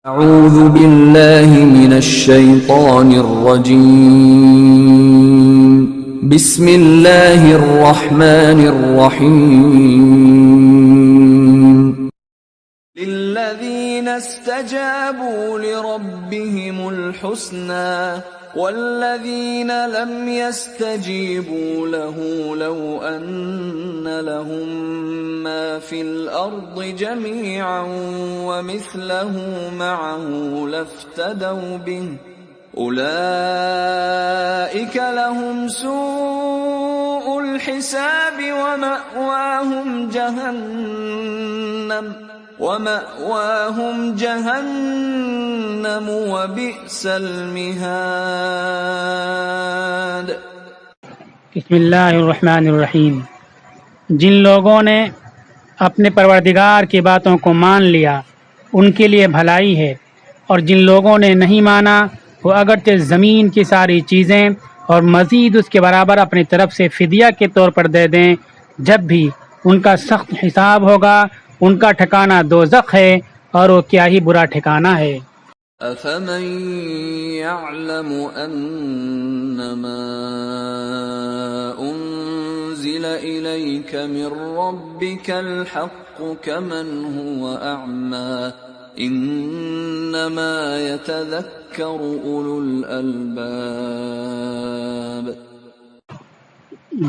أعوذ بالله من الشيطان الرجيم بسم الله الرحمن الرحيم للذين استجابوا لربهم الحسنى والذين لم يستجيبوا له لو أن لهم ما في الأرض جميعا ومثله معه لافتدوا به أولئك لهم سوء الحساب ومأواهم جهنم وبئس المہاد۔ بسم اللہ الرحمن الرحیم۔ جن لوگوں نے اپنے پروردگار کی باتوں کو مان لیا ان کے لیے بھلائی ہے، اور جن لوگوں نے نہیں مانا وہ اگرچہ زمین کی ساری چیزیں اور مزید اس کے برابر اپنی طرف سے فدیہ کے طور پر دے دیں، جب بھی ان کا سخت حساب ہوگا ان کا ٹھکانہ دوزخ ہے، اور وہ کیا ہی برا ٹھکانہ ہے۔ أَفَمَن يَعْلَمُ أَنَّمَا أُنزِلَ إِلَيْكَ مِن رَّبِّكَ الْحَقُّ كَمَنْ هُوَ أَعْمَى إِنَّمَا يَتَذَكَّرُ أُولُو الْأَلْبَابِ۔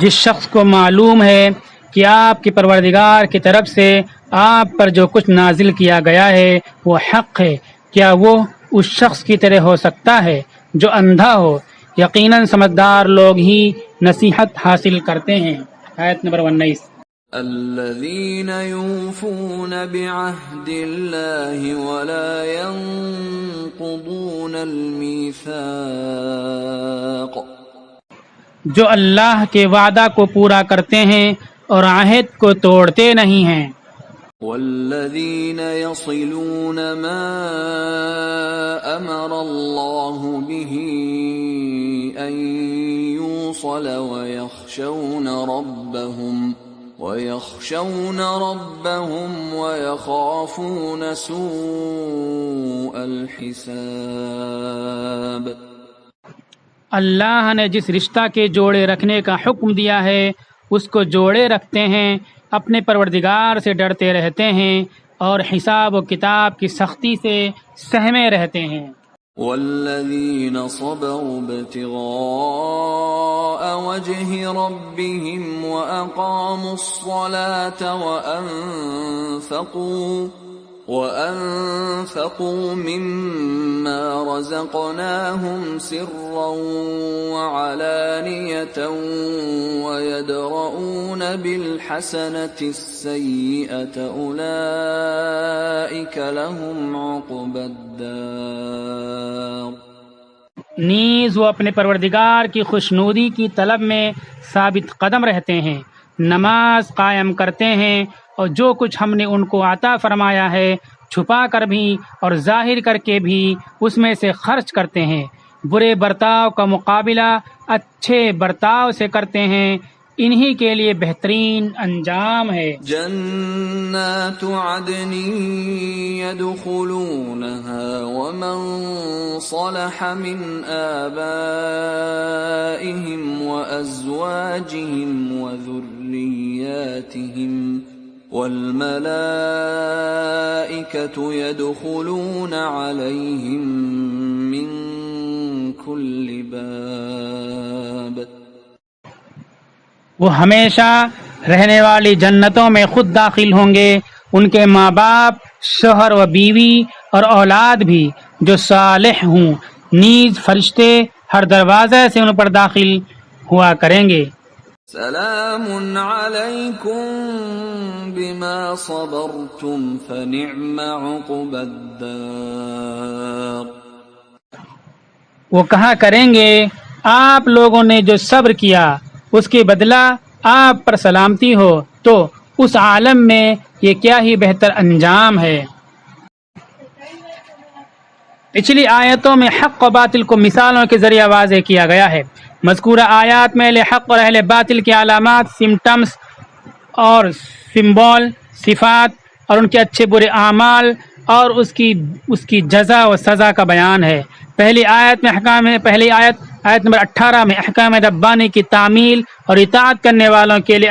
جس شخص کو معلوم ہے کہ آپ کے پروردگار کی طرف سے آپ پر جو کچھ نازل کیا گیا ہے وہ حق ہے، کیا وہ اس شخص کی طرح ہو سکتا ہے جو اندھا ہو؟ یقیناً سمجھدار لوگ ہی نصیحت حاصل کرتے ہیں۔ آیت نمبر 19۔ الذين يوفون بعهد الله ولا ينقضون الميثاق، جو اللہ کے وعدہ کو پورا کرتے ہیں اور عہد کو توڑتے نہیں ہیں۔ والذين يصلون ما أمر الله به أن يوصل ويخشون ربهم ويخافون سوء الحساب۔ اللہ نے جس رشتہ کے جوڑے رکھنے کا حکم دیا ہے اس کو جوڑے رکھتے ہیں، اپنے پروردگار سے ڈرتے رہتے ہیں اور حساب و کتاب کی سختی سے سہمے رہتے ہیں۔ والذین صبروا ابتغاء وجه ربهم وأقاموا الصلاة وأنفقوا مما رزقناهم سرا وعلانية ويدرؤون بالحسنة السيئة أولئك لهم عقبى الدار۔ نیز وہ اپنے پروردگار کی خوشنودی کی طلب میں ثابت قدم رہتے ہیں، نماز قائم کرتے ہیں، اور جو کچھ ہم نے ان کو عطا فرمایا ہے چھپا کر بھی اور ظاہر کر کے بھی اس میں سے خرچ کرتے ہیں، برے برتاؤ کا مقابلہ اچھے برتاؤ سے کرتے ہیں، انہی کے لیے بہترین انجام ہے۔ جنات عدن يدخلونها ومن صلح من آبائهم وأزواجهم وذرياتهم والملائكة يدخلون عليهم من كل باب۔ وہ ہمیشہ رہنے والی جنتوں میں خود داخل ہوں گے، ان کے ماں باپ، شوہر و بیوی اور اولاد بھی جو صالح ہوں، نیز فرشتے ہر دروازے سے ان پر داخل ہوا کریں گے۔ سلام علیکم بما صبرتم فنعم عقبى الدار۔ وہ کہا کریں گے آپ لوگوں نے جو صبر کیا اس کے بدلہ آپ پر سلامتی ہو، تو اس عالم میں یہ کیا ہی بہتر انجام ہے۔ پچھلی آیتوں میں حق و باطل کو مثالوں کے ذریعے واضح کیا گیا ہے۔ مذکورہ آیات میں اہل حق اور اہل باطل کی علامات، سمٹمز اور سمبول، صفات اور ان کے اچھے برے اعمال اور اس کی جزا و سزا کا بیان ہے۔ پہلی آیت نمبر 18 میں احکام ربانی کی تعمیل اور اطاعت کرنے والوں کے لیے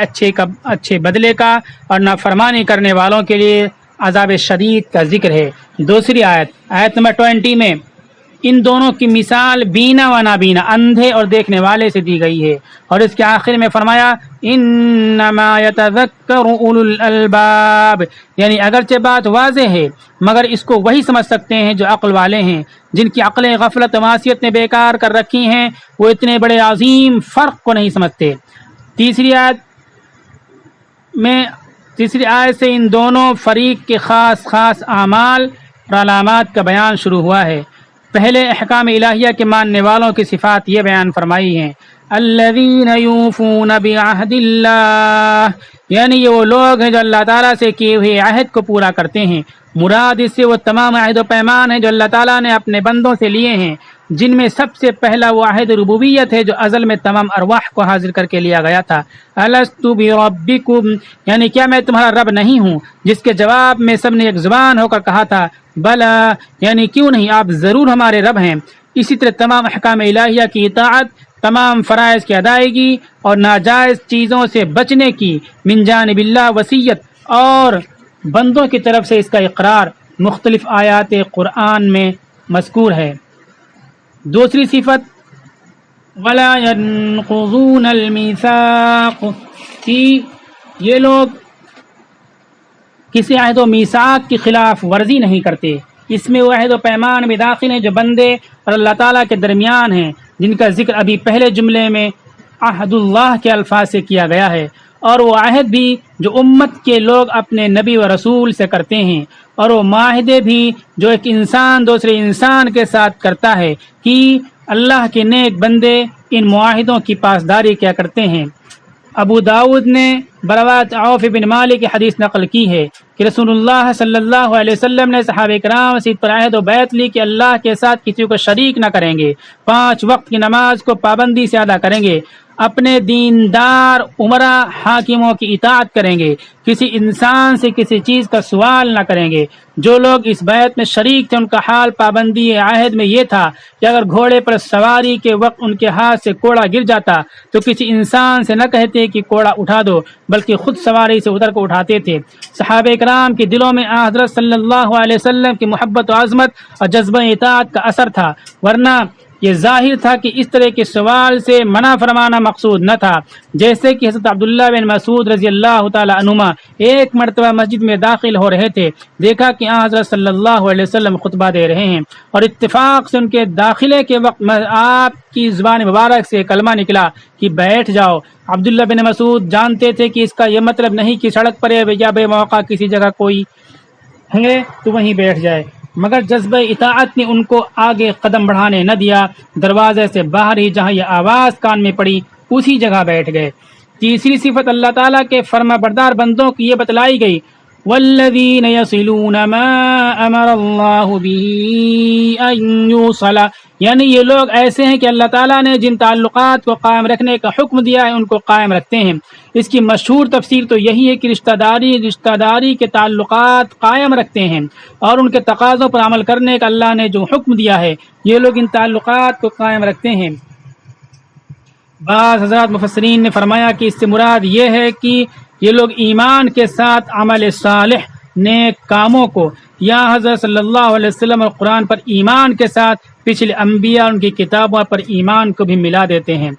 اچھے بدلے کا اور نافرمانی کرنے والوں کے لیے عذاب شدید کا ذکر ہے۔ دوسری آیت نمبر 20 میں ان دونوں کی مثال بینا و نابینا، اندھے اور دیکھنے والے سے دی گئی ہے، اور اس کے آخر میں فرمایا انما یتذکر اولو الالباب، یعنی اگرچہ بات واضح ہے مگر اس کو وہی سمجھ سکتے ہیں جو عقل والے ہیں، جن کی عقلیں غفلت و معصیت نے بیکار کر رکھی ہیں، وہ اتنے بڑے عظیم فرق کو نہیں سمجھتے۔ تیسری آیت سے ان دونوں فریق کے خاص اعمال اور علامات کا بیان شروع ہوا ہے۔ پہلے احکام الہیہ کے ماننے والوں کی صفات یہ بیان فرمائی ہیں، الذین یوفون بعہد اللہ، یعنی یہ وہ لوگ ہیں جو اللہ تعالیٰ سے کیے ہوئے عہد کو پورا کرتے ہیں۔ مراد اس سے وہ تمام عہد و پیمان ہیں جو اللہ تعالیٰ نے اپنے بندوں سے لیے ہیں، جن میں سب سے پہلا وہ عہد ربوبیت ہے جو ازل میں تمام ارواح کو حاضر کر کے لیا گیا تھا۔ الست بربکم، یعنی کیا میں تمہارا رب نہیں ہوں، جس کے جواب میں سب نے ایک زبان ہو کر کہا تھا بلا، یعنی کیوں نہیں، آپ ضرور ہمارے رب ہیں۔ اسی طرح تمام احکام الہیہ کی اطاعت، تمام فرائض کی ادائیگی اور ناجائز چیزوں سے بچنے کی من جانب اللہ وصیت اور بندوں کی طرف سے اس کا اقرار مختلف آیات قرآن میں مذکور ہے۔ دوسری صفت ولا ينقضون المیثاق، کہ یہ لوگ کسی عہد و میثاق کی خلاف ورزی نہیں کرتے۔ اس میں وہ عہد و پیمان بھی داخل ہیں جو بندے اور اللہ تعالیٰ کے درمیان ہیں، جن کا ذکر ابھی پہلے جملے میں عہد اللہ کے الفاظ سے کیا گیا ہے، اور وہ عہد بھی جو امت کے لوگ اپنے نبی و رسول سے کرتے ہیں، اور وہ معاہدے بھی جو ایک انسان دوسرے انسان کے ساتھ کرتا ہے، کہ اللہ کے نیک بندے ان معاہدوں کی پاسداری کیا کرتے ہیں۔ ابو داود نے بروایت عوف بن مالک کی حدیث نقل کی ہے کہ رسول اللہ صلی اللہ علیہ وسلم نے صحابہ کرام سے پر عہد و بیعت لی کہ اللہ کے ساتھ کسی کو شریک نہ کریں گے، 5 وقت کی نماز کو پابندی سے ادا کریں گے، اپنے دیندار عمرا حاکموں کی اطاعت کریں گے، کسی انسان سے کسی چیز کا سوال نہ کریں گے۔ جو لوگ اس بیعت میں شریک تھے ان کا حال پابندی عہد میں یہ تھا کہ اگر گھوڑے پر سواری کے وقت ان کے ہاتھ سے کوڑا گر جاتا تو کسی انسان سے نہ کہتے کہ کوڑا اٹھا دو، بلکہ خود سواری سے اتر کر اٹھاتے تھے۔ صحابہ کرام کے دلوں میں حضرت صلی اللہ علیہ وسلم کی محبت و عظمت اور جذبہ اطاعت کا اثر تھا، ورنہ یہ ظاہر تھا کہ اس طرح کے سوال سے منع فرمانا مقصود نہ تھا۔ جیسے کہ حضرت عبداللہ بن مسعود رضی اللہ تعالی عنہما ایک مرتبہ مسجد میں داخل ہو رہے تھے، دیکھا کہ حضرت صلی اللہ علیہ وسلم خطبہ دے رہے ہیں، اور اتفاق سے ان کے داخلے کے وقت آپ کی زبان مبارک سے کلمہ نکلا کہ بیٹھ جاؤ۔ عبداللہ بن مسعود جانتے تھے کہ اس کا یہ مطلب نہیں کہ سڑک پر یا بے موقع کسی جگہ کوئی ہے تو وہیں بیٹھ جائے، مگر جذبہ اطاعت نے ان کو آگے قدم بڑھانے نہ دیا، دروازے سے باہر ہی جہاں یہ آواز کان میں پڑی اسی جگہ بیٹھ گئے۔ تیسری صفت اللہ تعالیٰ کے فرما بردار بندوں کی یہ بتلائی گئی، والذین یصلون ما امر اللہ به ان یوصل، یعنی یہ لوگ ایسے ہیں کہ اللہ تعالیٰ نے جن تعلقات کو قائم رکھنے کا حکم دیا ہے ان کو قائم رکھتے ہیں۔ اس کی مشہور تفسیر تو یہی ہے کہ رشتہ داری کے تعلقات قائم رکھتے ہیں، اور ان کے تقاضوں پر عمل کرنے کا اللہ نے جو حکم دیا ہے یہ لوگ ان تعلقات کو قائم رکھتے ہیں۔ بعض حضرات مفسرین نے فرمایا کہ اس سے مراد یہ ہے کہ یہ لوگ ایمان کے ساتھ عمل صالح نیک کاموں کو، یا حضرت صلی اللہ علیہ وسلم اور قرآن پر ایمان کے ساتھ پچھلے انبیاء ان کی کتابوں پر ایمان کو بھی ملا دیتے ہیں۔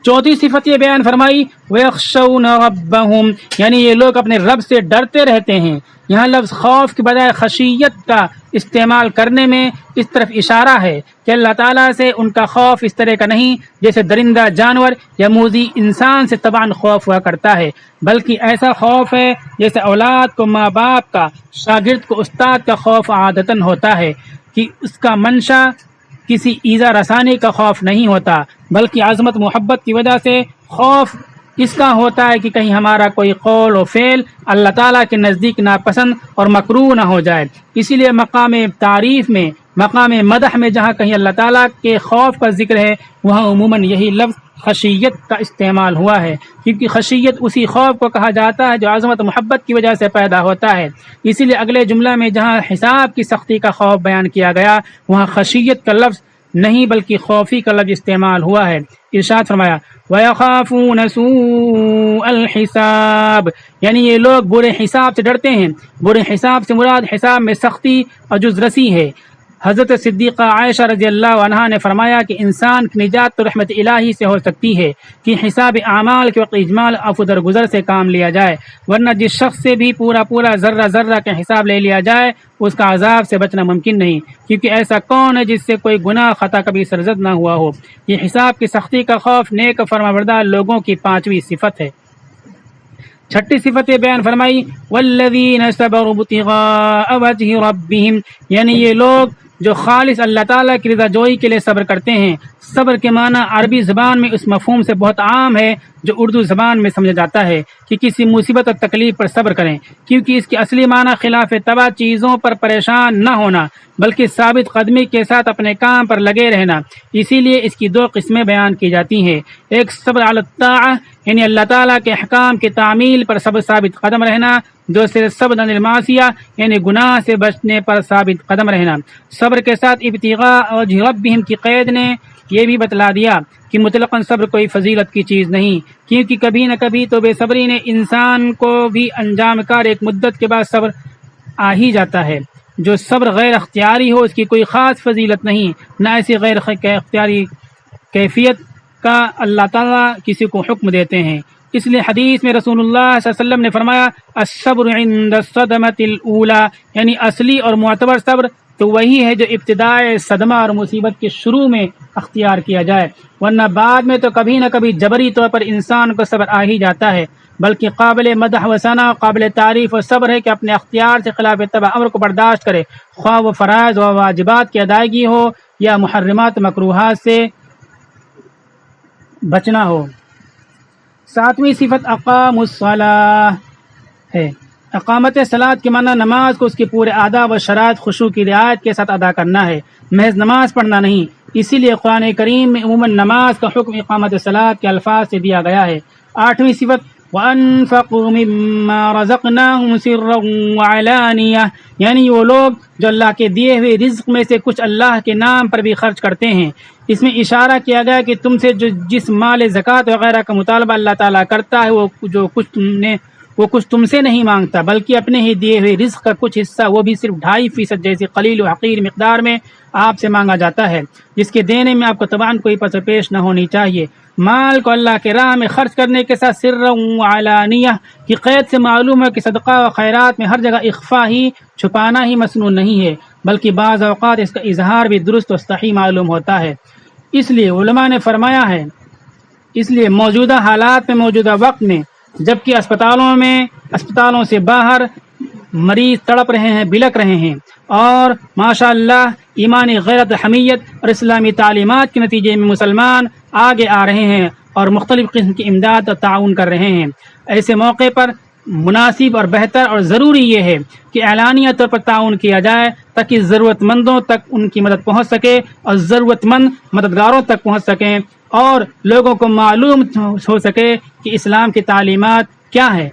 چوتھی صفت یہ بیان فرمائی وَيَخْشَوْنَ رَبَّهُمْ، یعنی یہ لوگ اپنے رب سے ڈرتے رہتے ہیں۔ یہاں لفظ خوف کے بجائے خشیت کا استعمال کرنے میں اس طرف اشارہ ہے کہ اللہ تعالیٰ سے ان کا خوف اس طرح کا نہیں جیسے درندہ جانور یا موذی انسان سے طبعاً خوف ہوا کرتا ہے، بلکہ ایسا خوف ہے جیسے اولاد کو ماں باپ کا، شاگرد کو استاد کا خوف عادتاً ہوتا ہے، کہ اس کا منشا کسی ایذا رسانی کا خوف نہیں ہوتا، بلکہ عظمت محبت کی وجہ سے خوف اس کا ہوتا ہے کہ کہیں ہمارا کوئی قول و فعل اللہ تعالیٰ کے نزدیک ناپسند اور مکروہ نہ ہو جائے۔ اسی لیے مقام تعریف میں مقام مدح میں جہاں کہیں اللہ تعالیٰ کے خوف کا ذکر ہے وہاں عموماً یہی لفظ خشیت کا استعمال ہوا ہے، کیونکہ خشیت اسی خوف کو کہا جاتا ہے جو عظمت و محبت کی وجہ سے پیدا ہوتا ہے۔ اسی لیے اگلے جملہ میں جہاں حساب کی سختی کا خوف بیان کیا گیا وہاں خشیت کا لفظ نہیں بلکہ خوفی کا لفظ استعمال ہوا ہے۔ ارشاد فرمایا وَيَخَافُونَ سُوءَ الْحِسَابِ، یعنی یہ لوگ برے حساب سے ڈرتے ہیں۔ برے حساب سے مراد حساب میں سختی اور جزرسی ہے۔ حضرت صدیقہ عائشہ رضی اللہ عنہا نے فرمایا کہ انسان کی نجات تو رحمت الہی سے ہو سکتی ہے کہ حساب اعمال کے وقت اجمال عفو درگزر سے کام لیا جائے، ورنہ جس شخص سے بھی پورا ذرہ ذرہ کا حساب لے لیا جائے اس کا عذاب سے بچنا ممکن نہیں، کیونکہ ایسا کون ہے جس سے کوئی گناہ خطا کبھی سرزد نہ ہوا ہو۔ یہ حساب کی سختی کا خوف نیک فرمانبردار لوگوں کی 5ویں صفت ہے۔ 6ٹھی صفت بیان فرمائی والذین صبروا ابتغاء وجہ ربہم، یعنی یہ لوگ جو خالص اللہ تعالیٰ کی رضا جوئی کے لیے صبر کرتے ہیں۔ صبر کے معنی عربی زبان میں اس مفہوم سے بہت عام ہے جو اردو زبان میں سمجھا جاتا ہے کہ کسی مصیبت اور تکلیف پر صبر کریں، کیونکہ اس کی اصلی معنی خلاف طبع چیزوں پر پریشان نہ ہونا بلکہ ثابت قدمی کے ساتھ اپنے کام پر لگے رہنا۔ اسی لیے اس کی 2 قسمیں بیان کی جاتی ہیں، ایک صبر علی الطاعہ یعنی اللہ تعالیٰ کے احکام کی تعمیل پر ثابت قدم رہنا، دوسرے صبر عن المعصیہ یعنی گناہ سے بچنے پر ثابت قدم رہنا۔ صبر کے ساتھ ابتغاء وجہ ربہم کی قید نے یہ بھی بتلا دیا کہ مطلقاً صبر کوئی فضیلت کی چیز نہیں، کیونکہ کبھی نہ کبھی تو بے صبری نے انسان کو بھی انجام کار ایک مدت کے بعد صبر آ ہی جاتا ہے۔ جو صبر غیر اختیاری ہو اس کی کوئی خاص فضیلت نہیں، نہ ایسی غیر اختیاری کیفیت کا اللہ تعالیٰ کسی کو حکم دیتے ہیں۔ اس لیے حدیث میں رسول اللہ صلی اللہ علیہ وسلم نے فرمایا الصبر عند الصدمۃ الاولی، یعنی اصلی اور معتبر صبر تو وہی ہے جو ابتدائے صدمہ اور مصیبت کے شروع میں اختیار کیا جائے، ورنہ بعد میں تو کبھی نہ کبھی جبری طور پر انسان کو صبر آ ہی جاتا ہے۔ بلکہ قابل مدح و ثنا، قابل تعریف و صبر ہے کہ اپنے اختیار سے خلاف طبع امر کو برداشت کرے، خواہ وہ فرائض و واجبات کی ادائیگی ہو یا محرمات مکروہات سے بچنا ہو۔ 7ویں صفت اقام الصلاۃ ہے۔ اقامت صلاۃ کے معنی نماز کو اس کے پورے آداب و شرائط خشوع کی رعایت کے ساتھ ادا کرنا ہے، محض نماز پڑھنا نہیں۔ اسی لیے قرآن کریم میں عموماً نماز کا حکم اقامت صلاۃ کے الفاظ سے دیا گیا ہے۔ 8ویں صفت وَأَنفَقُوا مِمَّا رَزَقْنَاهُمْ سِرًّا وَعَلَانِيَةً، یعنی وہ لوگ جو اللہ کے دیے ہوئے رزق میں سے کچھ اللہ کے نام پر بھی خرچ کرتے ہیں۔ اس میں اشارہ کیا گیا کہ تم سے جس مال زکوٰۃ وغیرہ کا مطالبہ اللہ تعالیٰ کرتا ہے وہ کچھ تم سے نہیں مانگتا بلکہ اپنے ہی دیے ہوئے رزق کا کچھ حصہ، وہ بھی صرف 2.5% جیسی قلیل و حقیر مقدار میں آپ سے مانگا جاتا ہے، جس کے دینے میں آپ کو طبعاً کوئی پس و پیش نہ ہونی چاہیے۔ مال کو اللہ کے راہ میں خرچ کرنے کے ساتھ سرًا وعلانیہ کی قید سے معلوم ہے کہ صدقہ و خیرات میں ہر جگہ اخفا ہی، چھپانا ہی مسنون نہیں ہے، بلکہ بعض اوقات اس کا اظہار بھی درست و صحیح معلوم ہوتا ہے۔ اس لیے علماء نے فرمایا ہے، اس لیے موجودہ حالات میں، موجودہ وقت میں جبکہ اسپتالوں سے باہر مریض تڑپ رہے ہیں، بلک رہے ہیں، اور ماشاء اللہ ایمانی غیرت، حمیت اور اسلامی تعلیمات کے نتیجے میں مسلمان آگے آ رہے ہیں اور مختلف قسم کی امداد اور تعاون کر رہے ہیں، ایسے موقع پر مناسب اور بہتر اور ضروری یہ ہے کہ اعلانیہ طور پر تعاون کیا جائے تاکہ ضرورت مندوں تک ان کی مدد پہنچ سکے اور ضرورت مند مددگاروں تک پہنچ سکیں اور لوگوں کو معلوم ہو سکے کہ اسلام کی تعلیمات کیا ہے۔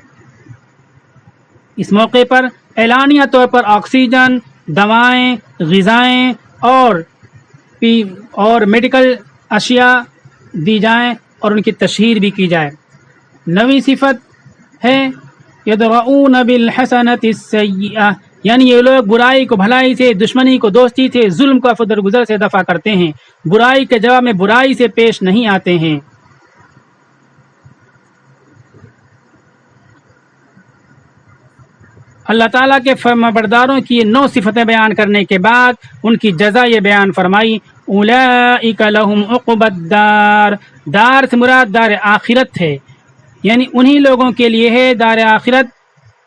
اس موقع پر اعلانیہ طور پر آکسیجن، دوائیں، غذائیں اور میڈیکل اشیاء دی جائیں اور ان کی تشہیر بھی کی جائے۔ 9ویں صفت ہے یدرؤون بالحسنۃ السیئۃ، یعنی یہ لوگ برائی کو بھلائی سے، دشمنی کو دوستی سے، ظلم کو عفو درگزر سے دفع کرتے ہیں، برائی کے جواب میں برائی سے پیش نہیں آتے ہیں۔ اللہ تعالیٰ کے فرمانبرداروں کی یہ 9 صفتیں بیان کرنے کے بعد ان کی جزا یہ بیان فرمائی اولئک لہم عقبی الدار، دار سے مراد دار آخرت ہے، یعنی انہی لوگوں کے لیے ہے دار آخرت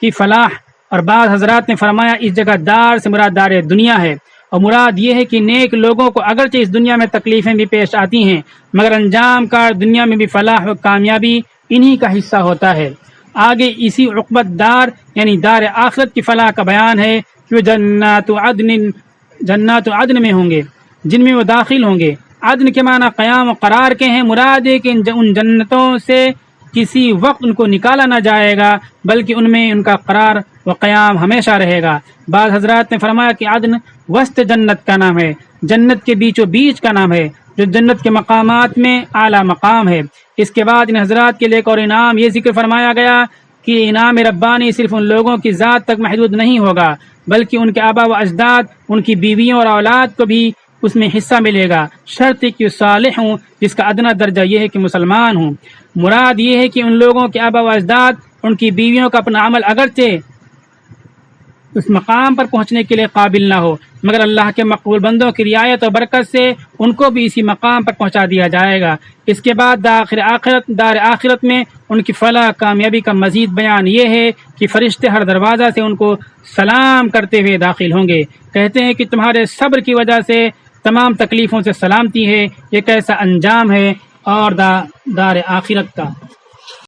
کی فلاح۔ اور بعض حضرات نے فرمایا اس جگہ دار سے مراد دار دنیا ہے، اور مراد یہ ہے کہ نیک لوگوں کو اگرچہ اس دنیا میں تکلیفیں بھی پیش آتی ہیں مگر انجام کار دنیا میں بھی فلاح و کامیابی انہی کا حصہ ہوتا ہے۔ آگے اسی عقبت دار یعنی دار آخرت کی فلاح کا بیان ہے کہ جنات عدن جنات عدن میں ہوں گے جن میں وہ داخل ہوں گے۔ عدن کے معنی قیام و قرار کے ہیں، مراد ہے کہ ان جنتوں سے کسی وقت ان کو نکالا نہ جائے گا، بلکہ ان میں ان کا قرار و قیام ہمیشہ رہے گا۔ بعض حضرات نے فرمایا کہ عدن وسط جنت کا نام ہے، جنت کے بیچ و بیچ کا نام ہے، جو جنت کے مقامات میں اعلیٰ مقام ہے۔ اس کے بعد ان حضرات کے لیے ایک اور انعام یہ ذکر فرمایا گیا کہ انعام ربانی صرف ان لوگوں کی ذات تک محدود نہیں ہوگا، بلکہ ان کے آبا و اجداد، ان کی بیویوں اور اولاد کو بھی اس میں حصہ ملے گا، شرط کہ صالح ہوں، جس کا ادنا درجہ یہ ہے کہ مسلمان ہوں۔ مراد یہ ہے کہ ان لوگوں کے آبا و اجداد، ان کی بیویوں کا اپنا عمل اگرچہ اس مقام پر پہنچنے کے لیے قابل نہ ہو، مگر اللہ کے مقبول بندوں کی رعایت و برکت سے ان کو بھی اسی مقام پر پہنچا دیا جائے گا۔ اس کے بعد دار آخرت میں ان کی فلاح کامیابی کا مزید بیان یہ ہے کہ فرشتے ہر دروازہ سے ان کو سلام کرتے ہوئے داخل ہوں گے، کہتے ہیں کہ تمہارے صبر کی وجہ سے تمام تکلیفوں سے سلامتی ہے، یہ کیسا انجام ہے اور دار آخرت کا۔